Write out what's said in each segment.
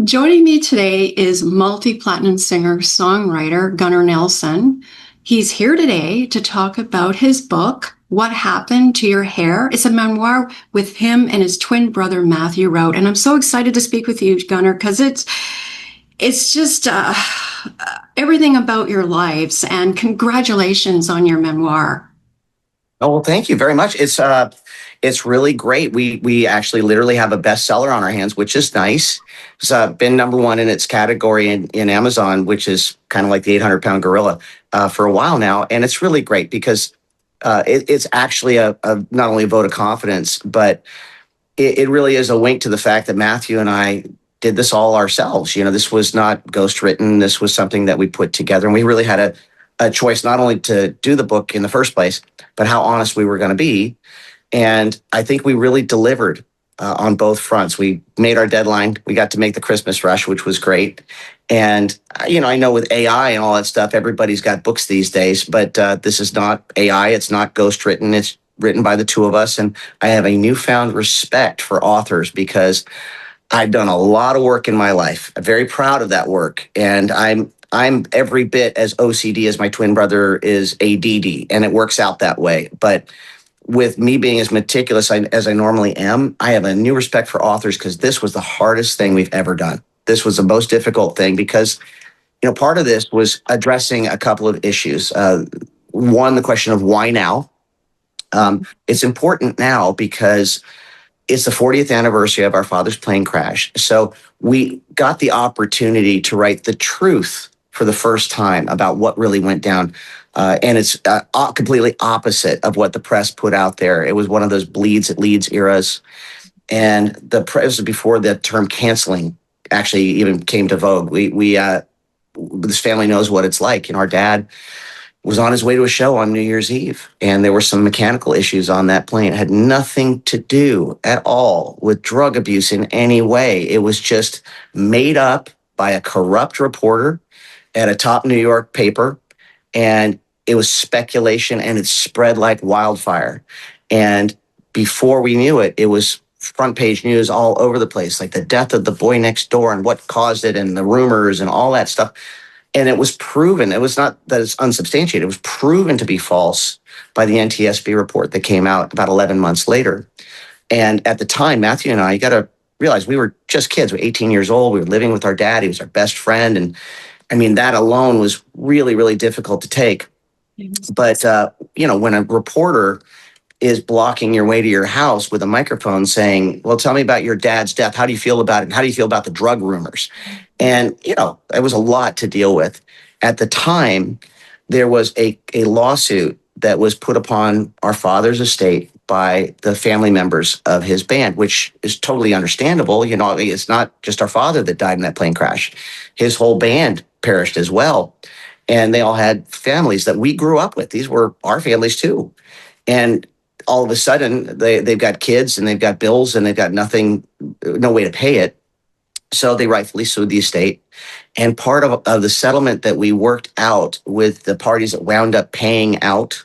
Joining me today is multi-platinum singer-songwriter Gunnar Nelson. He's here today to talk about his book, What Happened to Your Hair. It's a memoir with him and his twin brother Matthew wrote. And I'm so excited to speak with you, Gunnar, because it's just everything about your lives. And congratulations on your memoir. Oh, well, thank you very much. It's really great. We actually literally have a bestseller on our hands, which is nice. It's been number one in its category in Amazon, which is kind of like the 800-pound gorilla for a while now. And it's really great because it's actually a not only a vote of confidence, but it really is a wink to the fact that Matthew and I did this all ourselves. You know, this was not ghost written. This was something that we put together, and we really had a choice not only to do the book in the first place, but how honest we were going to be. And I think we really delivered on both fronts. We made our deadline. We got to make the Christmas rush, which was great. And, I know with AI and all that stuff, everybody's got books these days, but this is not AI. It's not ghost written. It's written by the two of us. And I have a newfound respect for authors because I've done a lot of work in my life. I'm very proud of that work. And I'm every bit as OCD as my twin brother is ADD, and it works out that way. But with me being as meticulous as I normally am, I have a new respect for authors because this was the hardest thing we've ever done. This was the most difficult thing because, part of this was addressing a couple of issues. One, the question of why now? It's important now because it's the 40th anniversary of our father's plane crash. So we got the opportunity to write the truth for the first time about what really went down. And it's completely opposite of what the press put out there. It was one of those bleeds it leads eras. And the press before the term canceling actually even came to vogue. This family knows what it's like. And our dad was on his way to a show on New Year's Eve, and there were some mechanical issues on that plane. It had nothing to do at all with drug abuse in any way. It was just made up by a corrupt reporter at a top New York paper, and it was speculation, and it spread like wildfire. And before we knew it, it was front page news all over the place, like the death of the boy next door and what caused it and the rumors and all that stuff. And it was proven, it was not that it's unsubstantiated, it was proven to be false by the NTSB report that came out about 11 months later. And at the time, Matthew and I, you got to realize we were just kids. We were 18 years old. We were living with our dad. He was our best friend. And I mean, that alone was really, really difficult to take. But, when a reporter is blocking your way to your house with a microphone saying, well, tell me about your dad's death. How do you feel about it? And how do you feel about the drug rumors? And, it was a lot to deal with. At the time, there was a lawsuit that was put upon our father's estate by the family members of his band, which is totally understandable. It's not just our father that died in that plane crash. His whole band perished as well. And they all had families that we grew up with. These were our families too. And all of a sudden, they've got kids and they've got bills and they've got no way to pay it. So they rightfully sued the estate. And part of the settlement that we worked out with the parties that wound up paying out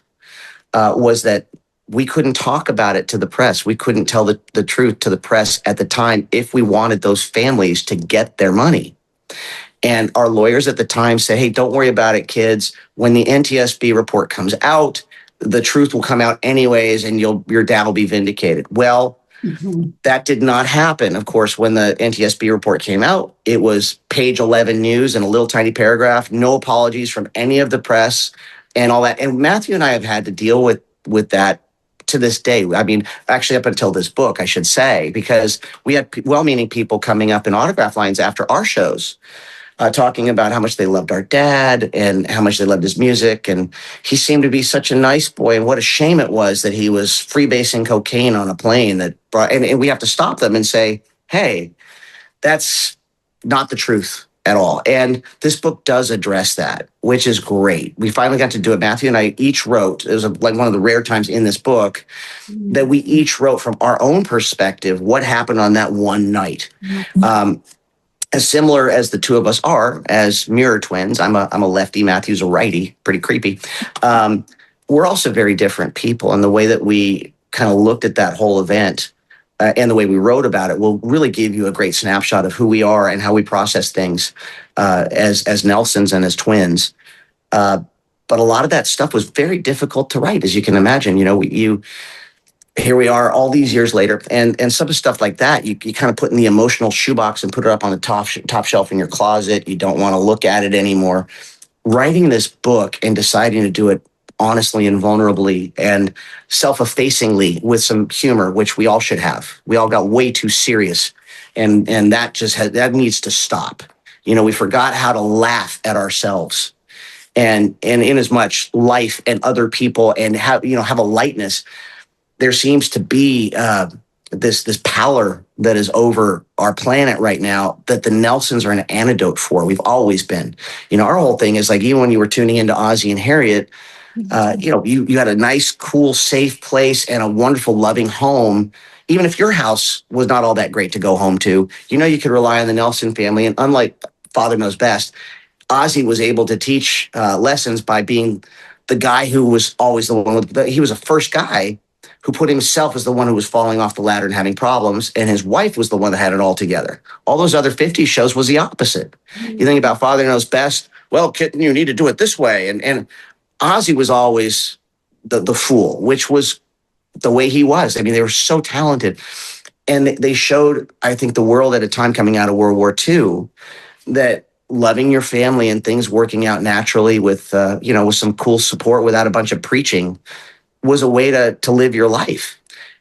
was that we couldn't talk about it to the press. We couldn't tell the truth to the press at the time if we wanted those families to get their money. And our lawyers at the time said, hey, don't worry about it, kids. When the NTSB report comes out, the truth will come out anyways, and your dad will be vindicated. Well, that did not happen. Of course, when the NTSB report came out, it was page 11 news and a little tiny paragraph, no apologies from any of the press and all that. And Matthew and I have had to deal with that to this day. I mean, actually up until this book, I should say, because we had well-meaning people coming up in autograph lines after our shows, talking about how much they loved our dad and how much they loved his music. And he seemed to be such a nice boy. And what a shame it was that he was freebasing cocaine on a plane and we have to stop them and say, hey, that's not the truth at all. And this book does address that, which is great. We finally got to do it. Matthew and I each wrote, it was like one of the rare times in this book that we each wrote from our own perspective what happened on that one night. As similar as the two of us are as mirror twins, I'm a lefty, Matthew's a righty, pretty creepy. We're also very different people. And the way that we kind of looked at that whole event and the way we wrote about it will really give you a great snapshot of who we are and how we process things as Nelsons and as twins. But a lot of that stuff was very difficult to write, as you can imagine. Here we are all these years later, and some of the stuff like that, you kind of put in the emotional shoebox and put it up on the top shelf in your closet. You don't want to look at it anymore. Writing this book and deciding to do it honestly and vulnerably and self-effacingly with some humor, which we all should have. We all got way too serious, and that needs to stop. We forgot how to laugh at ourselves, and in as much life and other people, and have a lightness. There seems to be this pallor that is over our planet right now that the Nelsons are an antidote for. We've always been. Our whole thing is like, even when you were tuning into Ozzy and Harriet, you had a nice, cool, safe place and a wonderful, loving home. Even if your house was not all that great to go home to, you could rely on the Nelson family. And unlike Father Knows Best, Ozzy was able to teach lessons by being the guy who was always the one he was the first guy who put himself as the one who was falling off the ladder and having problems, and his wife was the one that had it all together. All those other 50s shows was the opposite. You think about Father Knows Best, well, kitten, you need to do it this way. And Ozzy was always the fool, which was the way he was. I mean, they were so talented. And they showed, I think, the world at a time coming out of World War II that loving your family and things working out naturally with some cool support without a bunch of preaching was a way to live your life.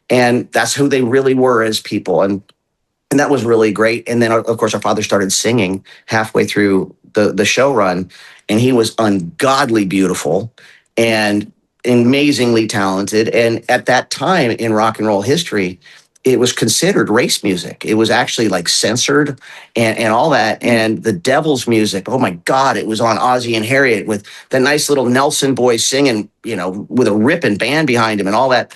And that's who they really were as people. And that was really great. And then, of course, our father started singing halfway through the show run, and he was ungodly beautiful and amazingly talented. And at that time in rock and roll history, it was considered race music. It was actually like censored and all that. And the Devil's music, oh my God, it was on Ozzy and Harriet with the nice little Nelson boys singing, with a ripping band behind him and all that.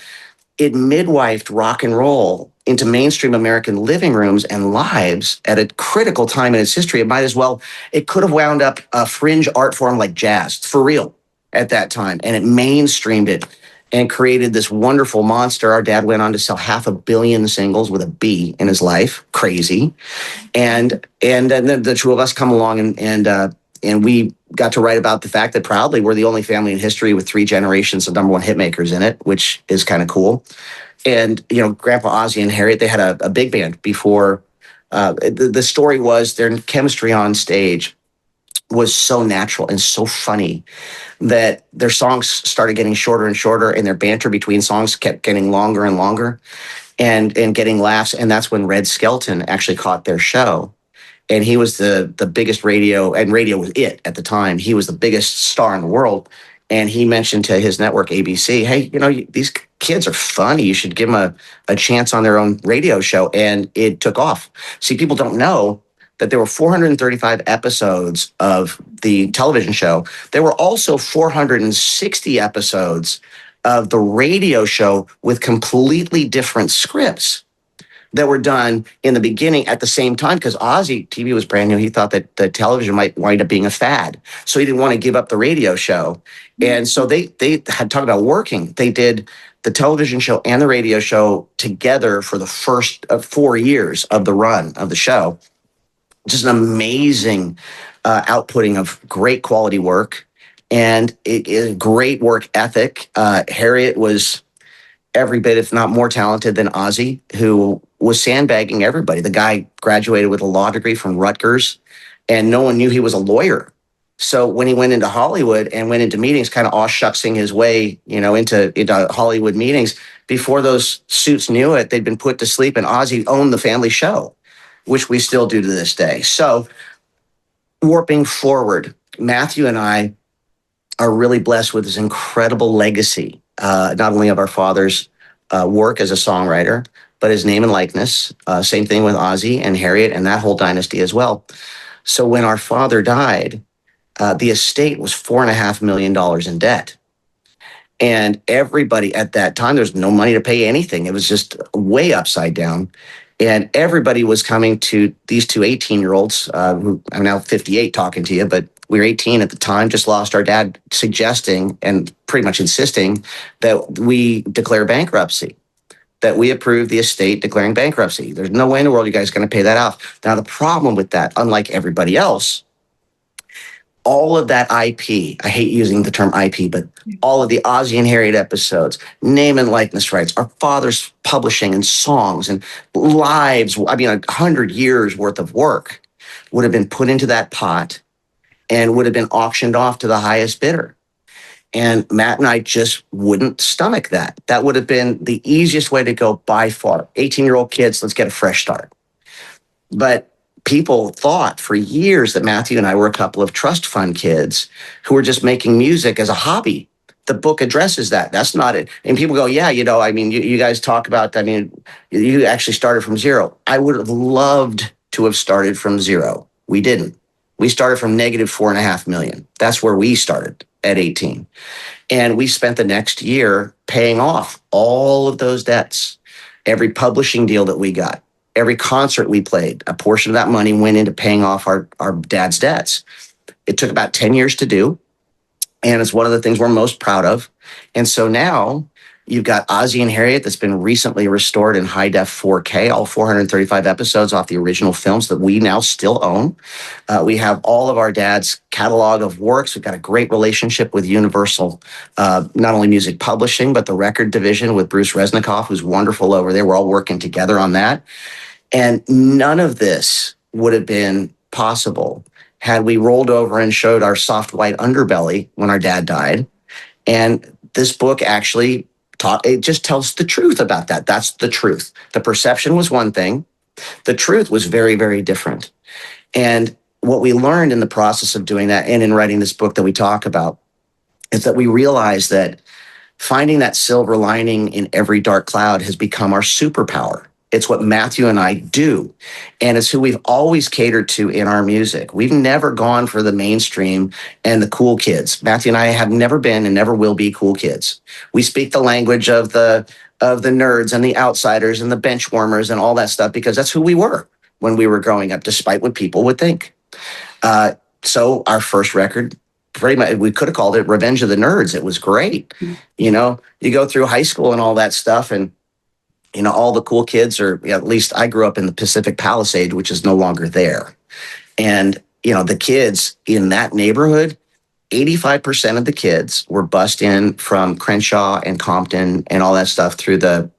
It midwifed rock and roll into mainstream American living rooms and lives at a critical time in its history. It could have wound up a fringe art form like jazz, for real, at that time. And it mainstreamed it and created this wonderful monster. Our dad went on to sell 500 million singles with a B in his life. Crazy. And then the two of us come along and we got to write about the fact that proudly we're the only family in history with 3 generations of number one hit makers in it, which is kind of cool. And, Grandpa Ozzy and Harriet, they had a big band before. The story was their chemistry on stage was so natural and so funny that their songs started getting shorter and shorter, and their banter between songs kept getting longer and longer and getting laughs. And that's when Red Skelton actually caught their show. And he was the biggest radio was it at the time. He was the biggest star in the world. And he mentioned to his network, ABC, hey, these kids are funny. You should give them a chance on their own radio show. And it took off. See, people don't know that there were 435 episodes of the television show. There were also 460 episodes of the radio show with completely different scripts that were done in the beginning at the same time, because Ozzy, TV was brand new. He thought that the television might wind up being a fad. So he didn't want to give up the radio show. And so they had talked about working. They did the television show and the radio show together for the first 4 years of the run of the show. Just an amazing outputting of great quality work and it is great work ethic. Harriet was every bit, if not more talented than Ozzy, who was sandbagging everybody. The guy graduated with a law degree from Rutgers, and no one knew he was a lawyer. So when he went into Hollywood and went into meetings, kind of aw-shucksing his way, into Hollywood meetings, before those suits knew it, they'd been put to sleep, and Ozzy owned the family show, which we still do to this day. So warping forward, Matthew and I are really blessed with this incredible legacy, not only of our father's work as a songwriter, but his name and likeness. Same thing with Ozzy and Harriet and that whole dynasty as well. So when our father died, the estate was $4.5 million in debt. And everybody at that time, there's no money to pay anything. It was just way upside down. And everybody was coming to these two 18-year-olds, who I'm now 58 talking to you, but we were 18 at the time, just lost our dad, suggesting and pretty much insisting that we declare bankruptcy. that we approved the estate declaring bankruptcy. There's no way in the world you guys are going to pay that off. Now, the problem with that, unlike everybody else, all of that IP, I hate using the term IP, but all of the Ozzy and Harriet episodes, name and likeness rights, our father's publishing and songs and lives, 100 years worth of work would have been put into that pot and would have been auctioned off to the highest bidder. And Matt and I just wouldn't stomach that. That would have been the easiest way to go by far. 18-year-old kids, let's get a fresh start. But people thought for years that Matthew and I were a couple of trust fund kids who were just making music as a hobby. The book addresses that. That's not it. And people go, yeah, you guys talk about, you actually started from zero. I would have loved to have started from zero. We didn't. We started from negative $4.5 million. That's where we started at 18. And we spent the next year paying off all of those debts. Every publishing deal that we got, every concert we played, a portion of that money went into paying off our dad's debts. It took about 10 years to do. And it's one of the things we're most proud of. And so now you've got Ozzy and Harriet that's been recently restored in high def 4K, all 435 episodes off the original films that we now still own. We have all of our dad's catalog of works. We've got a great relationship with Universal, not only music publishing, but the record division with Bruce Resnikoff, who's wonderful over there. We're all working together on that. And none of this would have been possible had we rolled over and showed our soft white underbelly when our dad died. And this book actually it just tells the truth about that. That's the truth. The perception was one thing. The truth was very, very different. And what we learned in the process of doing that and in writing this book that we talk about is that we realized that finding that silver lining in every dark cloud has become our superpower. It's what Matthew and I do. And it's who we've always catered to in our music. We've never gone for the mainstream and the cool kids. Matthew and I have never been and never will be cool kids. We speak the language of the nerds and the outsiders and the bench warmers and all that stuff because that's who we were when we were growing up, despite what people would think. So our first record, pretty much, we could have called it Revenge of the Nerds. It was great. You go through high school and all that stuff and all the cool kids at least I grew up in the Pacific Palisades, which is no longer there. And, the kids in that neighborhood, 85% of the kids were bussed in from Crenshaw and Compton and all that stuff through the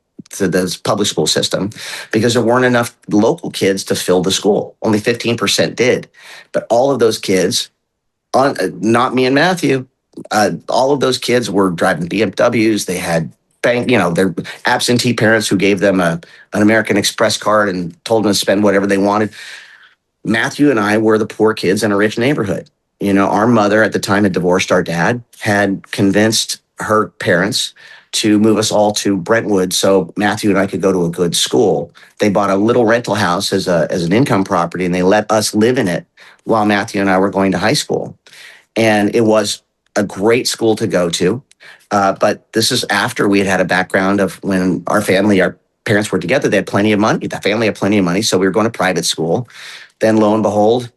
public school system because there weren't enough local kids to fill the school. Only 15% did. But all of those kids, not me and Matthew, all of those kids were driving BMWs. They had their absentee parents who gave them an American Express card and told them to spend whatever they wanted. Matthew and I were the poor kids in a rich neighborhood. Our mother at the time had divorced our dad, had convinced her parents to move us all to Brentwood so Matthew and I could go to a good school. They bought a little rental house as an income property, and they let us live in it while Matthew and I were going to high school. And it was a great school to go to. But this is after we had a background of when our parents were together. They had plenty of money. The family had plenty of money. So we were going to private school. Then lo and behold,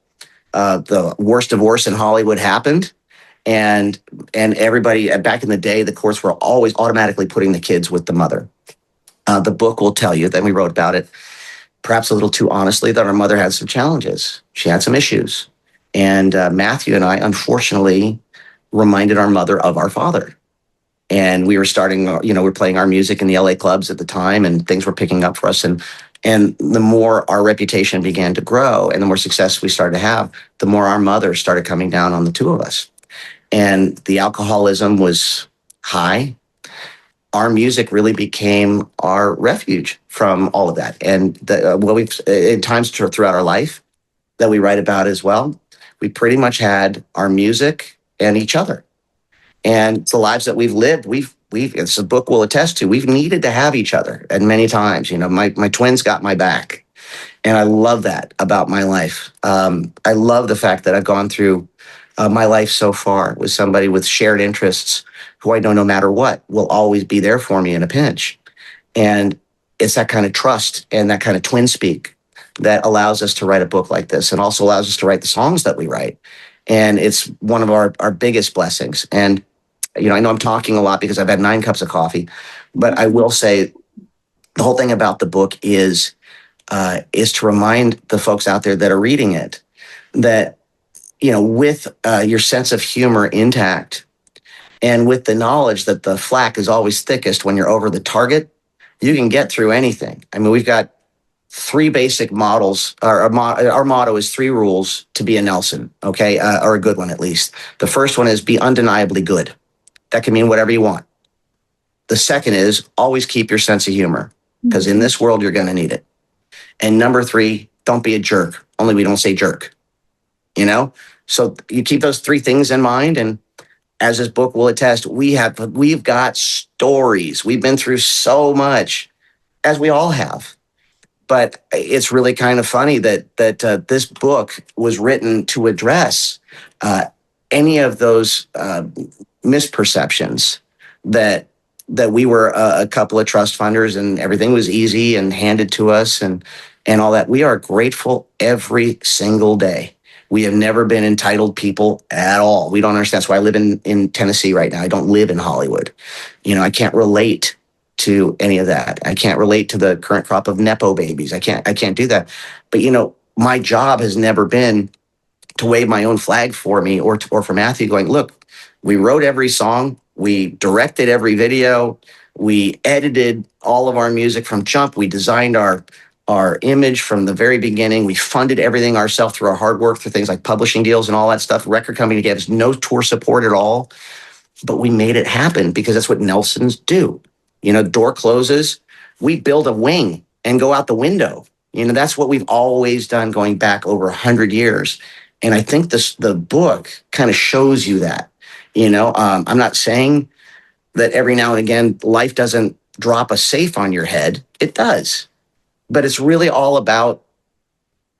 the worst divorce in Hollywood happened. And everybody back in the day, the courts were always automatically putting the kids with the mother. The book will tell you, then we wrote about it, perhaps a little too honestly, that our mother had some challenges. She had some issues. And Matthew and I, unfortunately, reminded our mother of our father. And we were starting, we're playing our music in the LA clubs at the time, and things were picking up for us. And the more our reputation began to grow and the more success we started to have, the more our mother started coming down on the two of us. And the alcoholism was high. Our music really became our refuge from all of that. And we've, in times throughout our life that we write about as well, we pretty much had our music and each other. And the lives that we've lived, it's a book will attest to, we've needed to have each other. And many times, my twins got my back. And I love that about my life. I love the fact that I've gone through my life so far with somebody with shared interests who I know no matter what will always be there for me in a pinch. And it's that kind of trust and that kind of twin speak that allows us to write a book like this and also allows us to write the songs that we write. And it's one of our biggest blessings. And I know I'm talking a lot because I've had 9 cups of coffee, but I will say the whole thing about the book is to remind the folks out there that are reading it that, with your sense of humor intact, and with the knowledge that the flak is always thickest when you're over the target, you can get through anything. I mean, we've got three basic models. Our motto is 3 rules to be a Nelson, okay, or a good one at least. The first one is be undeniably good. That can mean whatever you want. The second is always keep your sense of humor, because in this world, you're going to need it. And number 3, don't be a jerk. Only we don't say jerk, So you keep those 3 things in mind, and as this book will attest, we've got stories. We've been through so much, as we all have. But it's really kind of funny that this book was written to address any of those misperceptions that we were a couple of trust funders and everything was easy and handed to us and all that. We are grateful every single day. We have never been entitled people at all. We don't understand. That's why I live in Tennessee right now. I don't live in Hollywood. I can't relate to any of that. I can't relate to the current crop of Nepo babies. I can't do that. But, my job has never been to wave my own flag for me or for Matthew going, look, we wrote every song. We directed every video. We edited all of our music from jump. We designed our image from the very beginning. We funded everything ourselves through our hard work, through things like publishing deals and all that stuff. Record company gave us no tour support at all, but we made it happen because that's what Nelsons do. Door closes, we build a wing and go out the window. That's what we've always done going back over 100 years. And I think the book kind of shows you that. I'm not saying that every now and again, life doesn't drop a safe on your head. It does. But it's really all about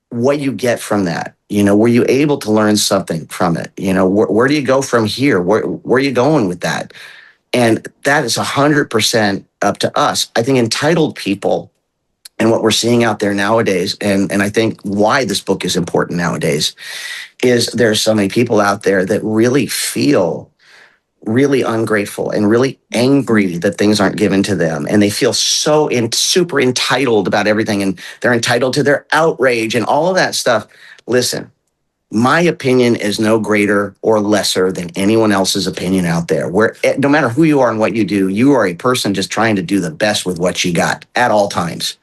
what you get from that. Were you able to learn something from it? Where do you go from here? Where are you going with that? And that is 100% up to us. I think entitled people and what we're seeing out there nowadays, and I think why this book is important nowadays, is there's so many people out there that really feel really ungrateful and really angry that things aren't given to them. And they feel super entitled about everything. And they're entitled to their outrage and all of that stuff. Listen, my opinion is no greater or lesser than anyone else's opinion out there. Where no matter who you are and what you do, you are a person just trying to do the best with what you got at all times.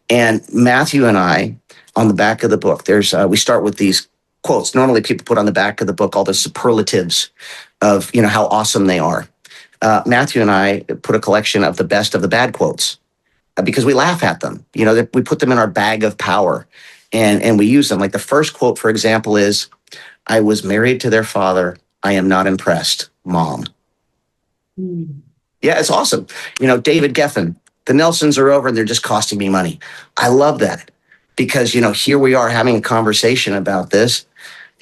And Matthew and I, on the back of the book, we start with these quotes. Normally people put on the back of the book all the superlatives of how awesome they are. Matthew and I put a collection of the bad quotes because we laugh at them. We put them in our bag of power and we use them. Like the first quote, for example, is, "I was married to their father. I am not impressed, Mom." Yeah, it's awesome. David Geffen, "The Nelsons are over and they're just costing me money." I love that because, here we are having a conversation about this.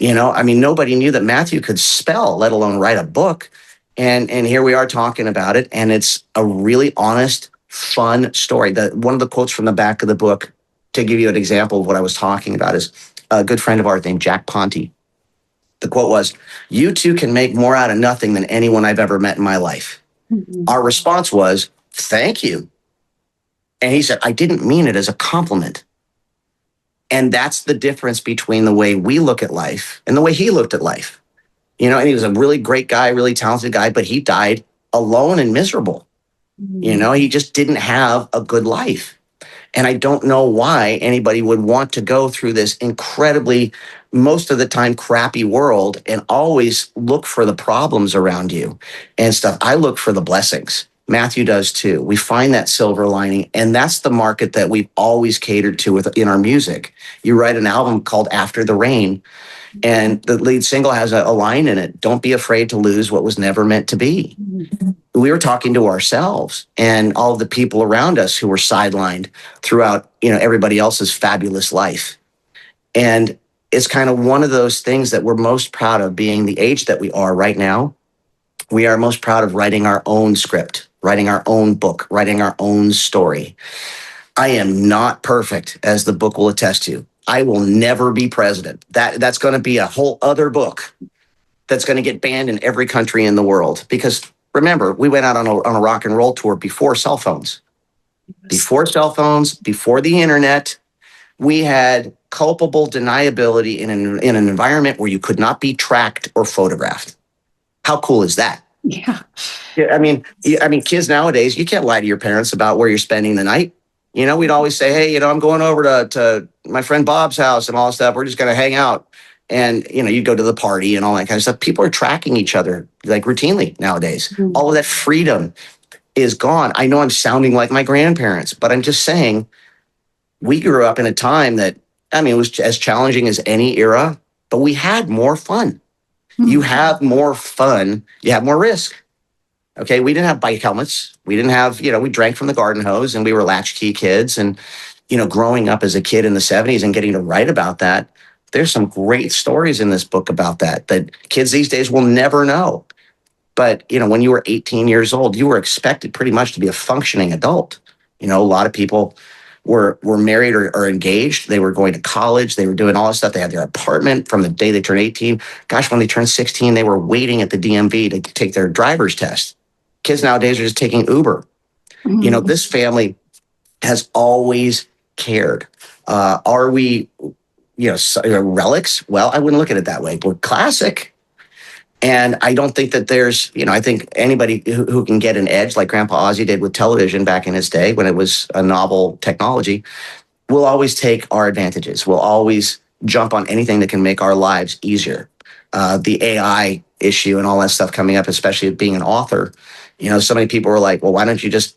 Nobody knew that Matthew could spell, let alone write a book. And here we are talking about it. And it's a really honest, fun story. One of the quotes from the back of the book, to give you an example of what I was talking about, is a good friend of ours named Jack Ponte. The quote was, "You two can make more out of nothing than anyone I've ever met in my life." Mm-hmm. Our response was, "Thank you." And he said, "I didn't mean it as a compliment." And that's the difference between the way we look at life and the way he looked at life. And he was a really great guy, really talented guy, but he died alone and miserable. Mm-hmm. He just didn't have a good life. And I don't know why anybody would want to go through this incredibly, most of the time, crappy world and always look for the problems around you and stuff. I look for the blessings. Matthew does too. We find that silver lining, and that's the market that we've always catered to in our music. You write an album called After the Rain, and the lead single has a line in it, "Don't be afraid to lose what was never meant to be." We were talking to ourselves and all of the people around us who were sidelined throughout, everybody else's fabulous life. And it's kind of one of those things that we're most proud of, being the age that we are right now. We are most proud of writing our own script, writing our own book, writing our own story. I am not perfect, as the book will attest to. I will never be president. That's going to be a whole other book that's going to get banned in every country in the world. Because remember, we went out on a rock and roll tour before cell phones. Before cell phones, before the internet, we had culpable deniability in an environment where you could not be tracked or photographed. How cool is that? Yeah. Yeah, I mean, kids nowadays, you can't lie to your parents about where you're spending the night. We'd always say, "Hey, I'm going over to my friend Bob's house and all that stuff. We're just going to hang out." And you go to the party and all that kind of stuff. People are tracking each other like routinely nowadays. Mm-hmm. All of that freedom is gone. I know I'm sounding like my grandparents, but I'm just saying we grew up in a time that, it was as challenging as any era, but we had more fun. You have more fun, you have more risk. Okay, we didn't have bike helmets. We didn't have, we drank from the garden hose and we were latchkey kids. And, growing up as a kid in the 70s and getting to write about that, there's some great stories in this book about that kids these days will never know. But, when you were 18 years old, you were expected pretty much to be a functioning adult. A lot of people were married or engaged. They were going to college. They were doing all this stuff. They had their apartment from the day they turned 18. Gosh, when they turned 16, they were waiting at the DMV to take their driver's test. Kids nowadays are just taking Uber. Mm-hmm. This family has always cared. Are we, relics? Well, I wouldn't look at it that way. We're classic. And I don't think that there's, I think anybody who can get an edge like Grandpa Ozzy did with television back in his day when it was a novel technology, will always take our advantages. We'll always jump on anything that can make our lives easier. The AI issue and all that stuff coming up, especially being an author. So many people were like, well, why don't you just,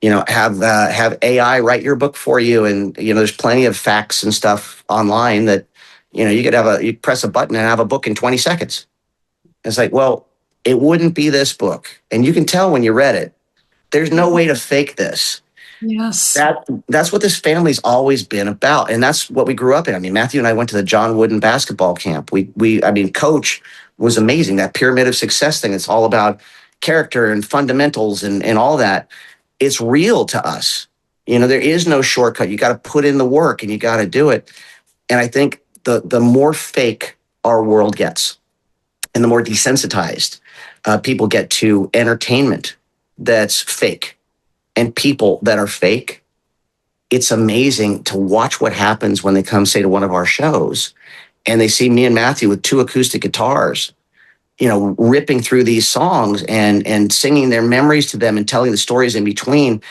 have AI write your book for you? And, there's plenty of facts and stuff online that, you could you press a button and have a book in 20 seconds. It's like, well, it wouldn't be this book. And you can tell when you read it, there's no way to fake this. Yes. That's what this family's always been about. And that's what we grew up in. Matthew and I went to the John Wooden basketball camp. Coach was amazing. That pyramid of success thing. It's all about character and fundamentals and all that. It's real to us. There is no shortcut. You got to put in the work and you got to do it. And I think the more fake our world gets and the more desensitized people get to entertainment that's fake and people that are fake, it's amazing to watch what happens when they come, say, to one of our shows and they see me and Matthew with 2 acoustic guitars, ripping through these songs and singing their memories to them and telling the stories in between.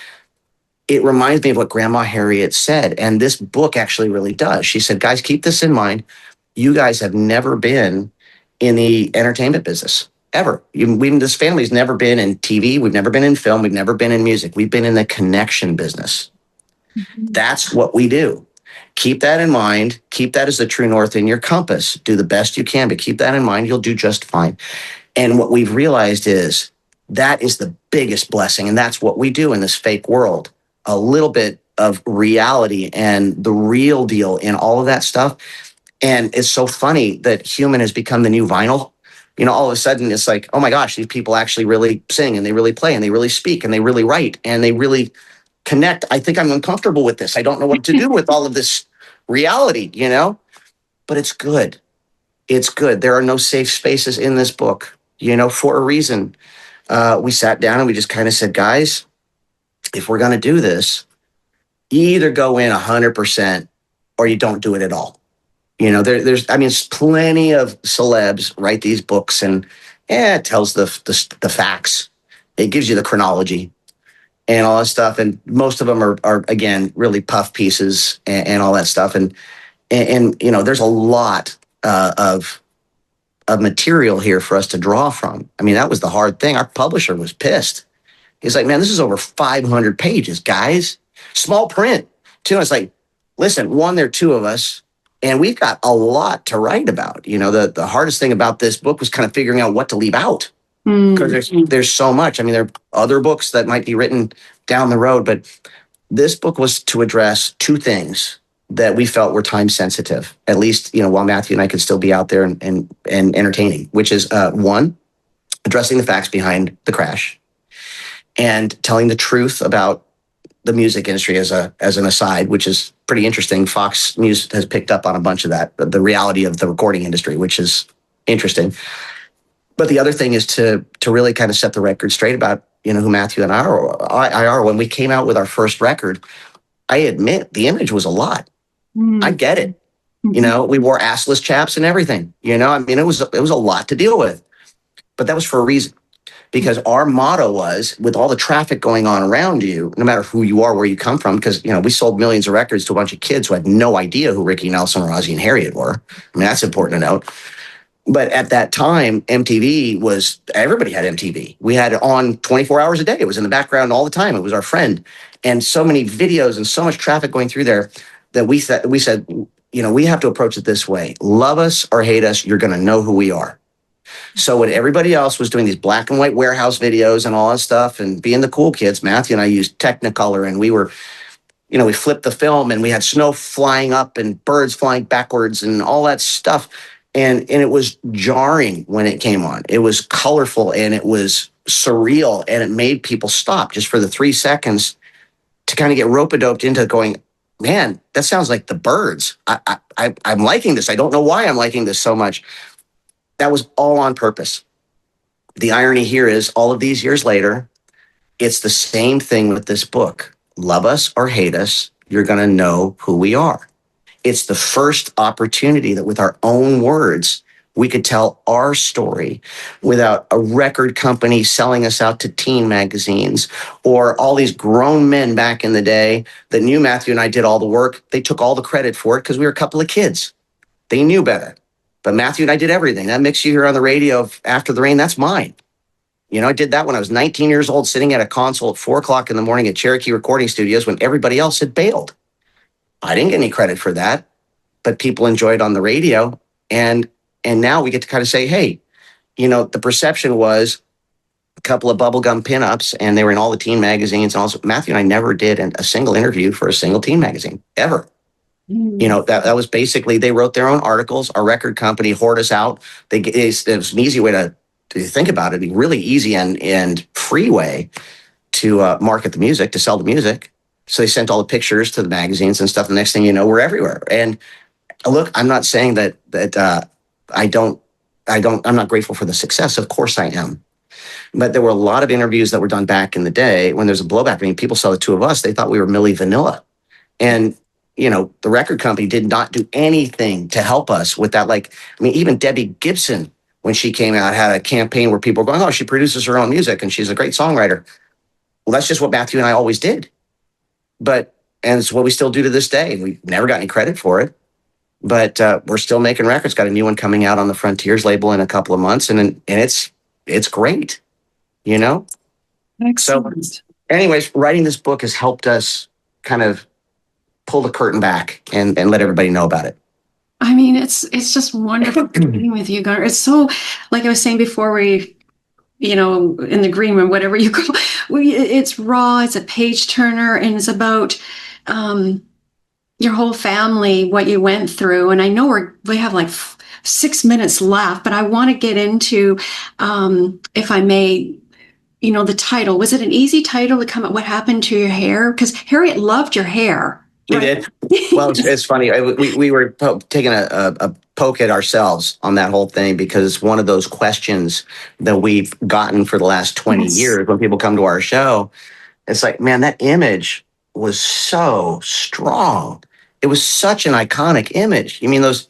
It reminds me of what Grandma Harriet said. And this book actually really does. She said, guys, keep this in mind. You guys have never been in the entertainment business, ever. This family's never been in TV. We've never been in film. We've never been in music. We've been in the connection business. Mm-hmm. That's what we do. Keep that in mind. Keep that as the true north in your compass. Do the best you can, but keep that in mind. You'll do just fine. And what we've realized is that is the biggest blessing. And that's what we do in this fake world. A little bit of reality and the real deal in all of that stuff. And it's so funny that human has become the new vinyl. All of a sudden it's like, oh my gosh, these people actually really sing and they really play and they really speak and they really write and they really connect. I think I'm uncomfortable with this. I don't know what to do with all of this reality, but it's good. It's good. There are no safe spaces in this book, for a reason. We sat down and we just kind of said, guys, if we're going to do this, you either go in 100% or you don't do it at all. There's plenty of celebs write these books and it tells the facts. It gives you the chronology and all that stuff. And most of them are again, really puff pieces and all that stuff. And there's a lot of material here for us to draw from. That was the hard thing. Our publisher was pissed. He's like, man, this is over 500 pages, guys. Small print, too. And it's like, listen, one, there are 2 of us, and we've got a lot to write about. The hardest thing about this book was kind of figuring out what to leave out. Because there's so much. There are other books that might be written down the road, but this book was to address 2 things that we felt were time sensitive, at least, while Matthew and I could still be out there and entertaining, which is 1, addressing the facts behind the crash and telling the truth about the music industry as an aside, which is pretty interesting. Fox News has picked up on a bunch of that, the reality of the recording industry, which is interesting. But the other thing is to really kind of set the record straight about who Matthew and I are, when we came out with our first record, I admit the image was a lot. I get it. We wore assless chaps and everything. I mean, it was a lot to deal with, but that was for a reason. Because our motto was, with all the traffic going on around you, no matter who you are, where you come from, because, we sold millions of records to a bunch of kids who had no idea who Ricky Nelson or Ozzy and Harriet were. I mean, that's important to note. But at that time, MTV was, everybody had MTV. We had it on 24 hours a day. It was in the background all the time. It was our friend. And so many videos and so much traffic going through there that we said, we have to approach it this way. Love us or hate us, you're going to know who we are. So when everybody else was doing these black and white warehouse videos and all that stuff and being the cool kids, Matthew and I used Technicolor, and we were, we flipped the film and we had snow flying up and birds flying backwards and all that stuff. And it was jarring when it came on. It was colorful and it was surreal, and it made people stop just for the 3 seconds to kind of get rope-a-doped into going, man, that sounds like the Birds. I'm liking this. I don't know why I'm liking this so much. That was all on purpose. The irony here is, all of these years later, it's the same thing with this book. Love us or hate us, you're going to know who we are. It's the first opportunity that with our own words, we could tell our story without a record company selling us out to teen magazines, or all these grown men back in the day that knew Matthew and I did all the work. They took all the credit for it because we were a couple of kids. They knew better. But Matthew and I did everything. That mix you hear on the radio of After the Rain, that's mine. I did that when I was 19 years old, sitting at a console at 4 o'clock in the morning at Cherokee Recording Studios when everybody else had bailed. I didn't get any credit for that, but people enjoyed on the radio. And now we get to kind of say, hey, the perception was a couple of bubblegum pinups, and they were in all the teen magazines. And also, Matthew and I never did a single interview for a single teen magazine, ever. That was basically, they wrote their own articles. Our record company hoard us out. It was an easy way to think about it, really easy and free way to market the music, to sell the music. So they sent all the pictures to the magazines and stuff. The next thing you know, we're everywhere. And look, I'm not saying that I'm not grateful for the success. Of course I am. But there were a lot of interviews that were done back in the day when there's a blowback. I mean, people saw the two of us, they thought we were Milli Vanilli. And the record company did not do anything to help us with that. Even Debbie Gibson, when she came out, had a campaign where people were going, oh, she produces her own music and she's a great songwriter. Well, that's just what Matthew and I always did. And it's what we still do to this day. We never got any credit for it, but we're still making records. Got a new one coming out on the Frontiers label in a couple of months. And it's great, Excellent. So anyways, writing this book has helped us kind of pull the curtain back and let everybody know about it. I mean, it's just wonderful being with you, Gunnar. It's so, like I was saying before, we, in the green room, whatever you call it's raw, it's a page turner, and it's about your whole family, what you went through. And I know we have like 6 minutes left, but I want to get into, if I may, the title. Was it an easy title to come up? What happened to your hair? Because Harriet loved your hair. He did. Well, it's funny. We were taking a poke at ourselves on that whole thing, because it's one of those questions that we've gotten for the last 20 years when people come to our show. It's like, man, that image was so strong. It was such an iconic image. You mean those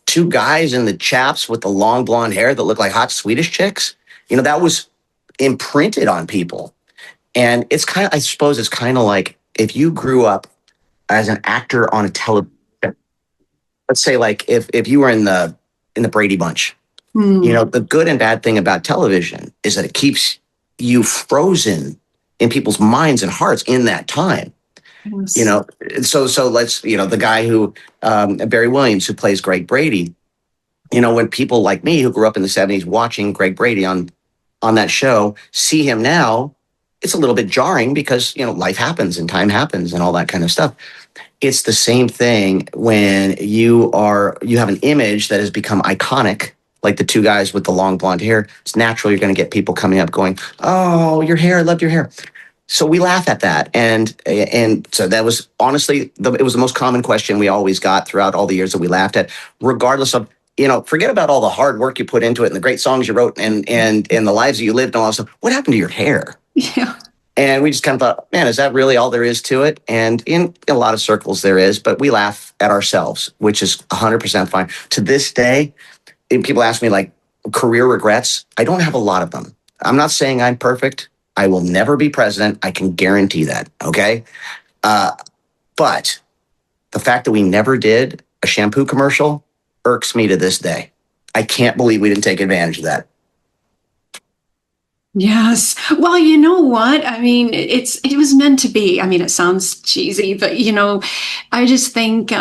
two guys in the chaps with the long blonde hair that look like hot Swedish chicks? That was imprinted on people. And it's I suppose it's kind of like if you grew up as an actor on a television, let's say like if you were in the Brady Bunch, the good and bad thing about television is that it keeps you frozen in people's minds and hearts in that time. Yes. So let's, the guy who, Barry Williams, who plays Greg Brady, when people like me who grew up in the 70s watching Greg Brady on that show see him now, it's a little bit jarring because, life happens and time happens and all that kind of stuff. It's the same thing when you have an image that has become iconic, like the two guys with the long blonde hair. It's natural you're going to get people coming up going, oh, your hair, I loved your hair. So we laugh at that. And so that was honestly, it was the most common question we always got throughout all the years that we laughed at, regardless of, forget about all the hard work you put into it and the great songs you wrote and the lives that you lived and all that stuff. What happened to your hair? Yeah. And we just kind of thought, man, is that really all there is to it? And in a lot of circles there is, but we laugh at ourselves, which is 100% fine. To this day, if people ask me like career regrets, I don't have a lot of them. I'm not saying I'm perfect. I will never be president. I can guarantee that. Okay. Uh, but the fact that we never did a shampoo commercial irks me to this day. I can't believe we didn't take advantage of that. Yes. Well, you know what? I mean, it was meant to be. I mean, it sounds cheesy, but I just think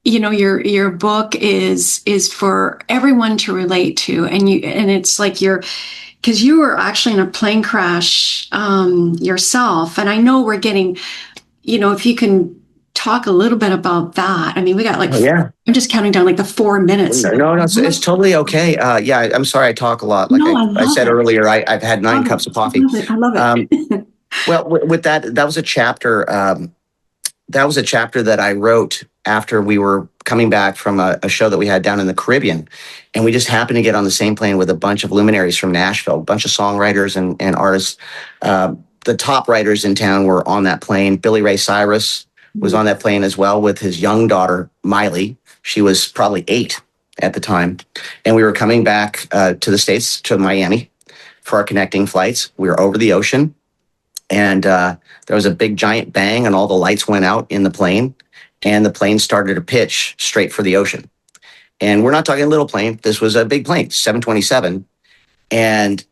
your book is for everyone to relate to, and it's like because you were actually in a plane crash yourself, and I know we're getting, if you can talk a little bit about that. I mean, we got like, Oh, yeah. I'm just counting down like the 4 minutes. No, it's totally okay. Yeah, I'm sorry I talk a lot. Like No, I I love said it. earlier, I've had I 9 love cups it. of I coffee. love it. I love it. Well, with that was a chapter. That was a chapter that I wrote after we were coming back from a show that we had down in the Caribbean. And we just happened to get on the same plane with a bunch of luminaries from Nashville, a bunch of songwriters and artists. The top writers in town were on that plane. Billy Ray Cyrus was on that plane as well with his young daughter, Miley. She was probably 8 at the time. And we were coming back to the States, to Miami for our connecting flights. We were over the ocean. And there was a big giant bang, and all the lights went out in the plane, and the plane started to pitch straight for the ocean. And we're not talking a little plane. This was a big plane, 727. And,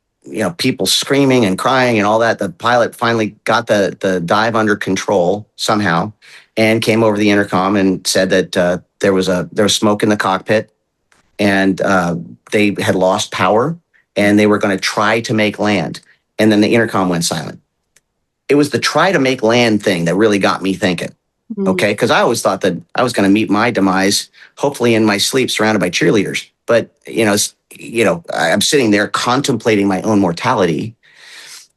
people screaming and crying and all that. The pilot finally got the dive under control somehow and came over the intercom and said that there was smoke in the cockpit, and they had lost power, and they were going to try to make land. And then the intercom went silent. It was the try to make land thing that really got me thinking. Okay. Because I always thought that I was going to meet my demise, hopefully in my sleep, surrounded by cheerleaders. But, I'm sitting there contemplating my own mortality.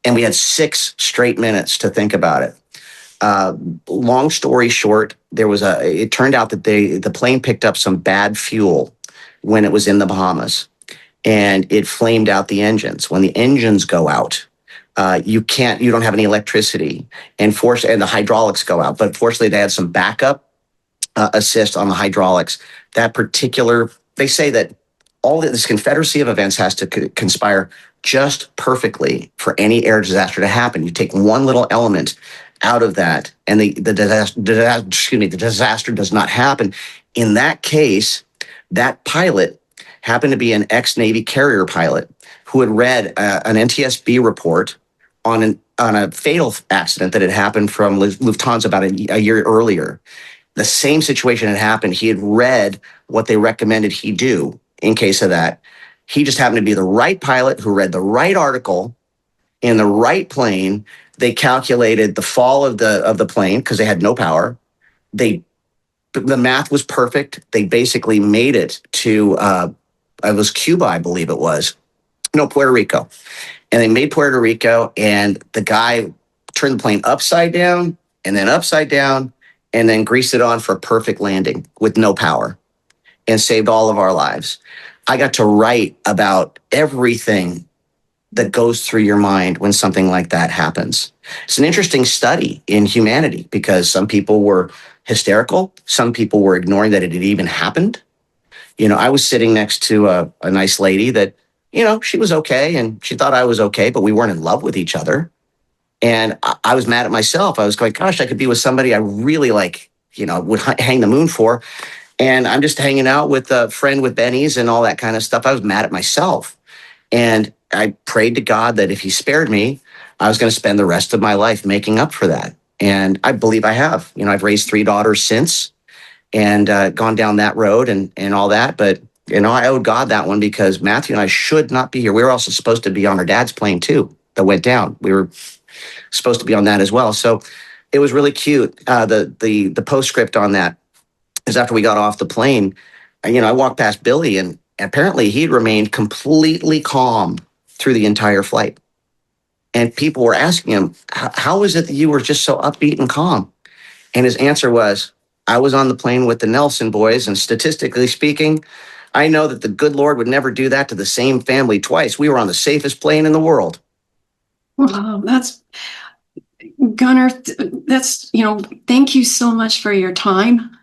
And we had 6 straight minutes to think about it. Long story short, it turned out that the plane picked up some bad fuel when it was in the Bahamas, and it flamed out the engines. When the engines go out, you don't have any electricity, and the hydraulics go out. But fortunately, they had some backup assist on the hydraulics. They say that all this confederacy of events has to conspire just perfectly for any air disaster to happen. You take one little element out of that, and the disaster does not happen. In that case, that pilot happened to be an ex-Navy carrier pilot who had read an NTSB report on a fatal accident that had happened from Lufthansa about a year earlier. The same situation had happened. He had read what they recommended he do in case of that. He just happened to be the right pilot who read the right article in the right plane. They calculated the fall of the plane because they had no power. The math was perfect. They basically made it to it was Cuba, I believe it was. No, Puerto Rico. And they made Puerto Rico, and the guy turned the plane upside down and then greased it on for a perfect landing with no power and saved all of our lives. I got to write about everything that goes through your mind when something like that happens. It's an interesting study in humanity because some people were hysterical. Some people were ignoring that it had even happened. I was sitting next to a nice lady that, she was okay and she thought I was okay, but we weren't in love with each other. And I was mad at myself. I was going, gosh, I could be with somebody I really would hang the moon for. And I'm just hanging out with a friend with Benny's and all that kind of stuff. I was mad at myself. And I prayed to God that if he spared me, I was going to spend the rest of my life making up for that. And I believe I have. I've raised 3 daughters since and gone down that road and all that. But, I owed God that one because Matthew and I should not be here. We were also supposed to be on our dad's plane, too, that went down. We were supposed to be on that as well. So it was really cute. The postscript on that is after we got off the plane, I walked past Billy, and apparently he'd remained completely calm through the entire flight. And people were asking him, how is it that you were just so upbeat and calm? And his answer was, I was on the plane with the Nelson boys, and statistically speaking, I know that the good Lord would never do that to the same family twice. We were on the safest plane in the world. Wow, that's Gunnar. That's, thank you so much for your time.